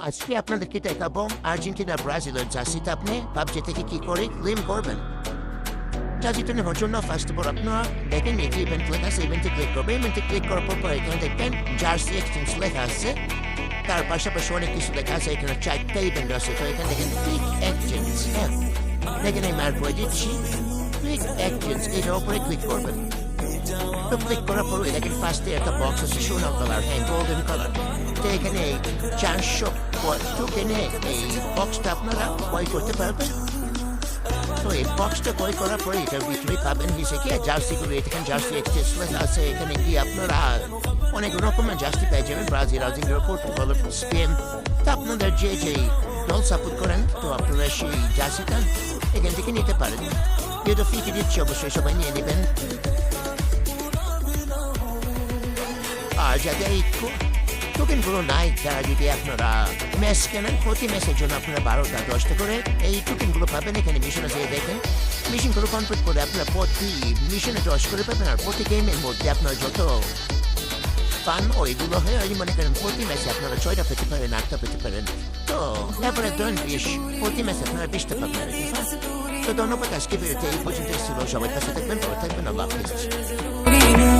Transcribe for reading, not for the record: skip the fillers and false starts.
আজকে আপনাদেরকে দেখাবো আর্জেন্টিনা ব্রাজিলের জার্সিতে আপনি পাবজি থেকে কি করে ক্লেম করবেন। জার্সিটা নেওয়ার জন্য ফার্স্ট অফ অল আপনারা দেখেন এটি ইভেন্ট লেখা আছে, ইভেন্টে ক্লিক করবে। ইভেন্টে ক্লিক করার পর এখানে দেখবেন জার্সি এক্সচেঞ্জ লেখা আছে, তার পাশাপাশি অনেক কিছু লেখা আছে। এখানে 4টা ইভেন্ট আছে, তো এখানে দেখেন ক্লিক এক্সচেঞ্জ। হ্যাঁ, দেখেন আমি মার্ক করে দিচ্ছি ক্লিক এক্সচেঞ্জ, এটার উপরে ক্লিক করবেন। তো ক্লিক করার পরে দেখেন ফার্স্টে একটা বক্স আছে সোনা কালার, হ্যাঁ গোল্ডেন কালার। তো এখানে 400 টোকেনে এই বক্সটা আপনারা ক্রয় করতে পারবেন। তো এই বক্সটা ক্রয় করার পরে এটার ভিতরে পাবেন হিসেবে কি জার্সিগুলো। এখানে জার্সি এক্সচেঞ্জ আছে, এখানে কি আপনারা অনেক রকমের জার্সি পেয়ে যাবেন, ব্রাজিল, আর্জেন্টিনা, পর্তুগাল, স্পেন। তো আপনাদের যে দল সাপোর্ট করেন, তো আপনারা সেই জার্সিটা এখান থেকে নিতে পারেন। যেহেতু ফিকে দিচ্ছি অবশ্যই সবাই নিয়ে নেবেন। আর যাদের এই টোকেনগুলো নাই, তারা যদি আপনারা ম্যাচ কেনেন, প্রতি ম্যাচের জন্য আপনারা 12টা 10টা করে এই টোকেনগুলো পাবেন। এখানে মিশনে যেয়ে দেখেন, মিশনগুলো কমপ্লিট করে আপনারা প্রতি মিশনে 10 করে পাবেন। আর প্রতি গেমের মধ্যে আপনার যত পান ওইগুলো হয়ে মনে করেন প্রতি ম্যাচে আপনারা 6টা পেতে পারেন, 8টা পেতে পারেন। তো তারপরে ধরেন 20, প্রতি ম্যাচে আপনারা 20টা পাবেন। তো ধন্যবাদ, আজকে ভিডিওতে এই পর্যন্ত ছিল। সবাই কাছে থাকবেন, ভালো থাকবেন, আল্লাহ হাফেজ।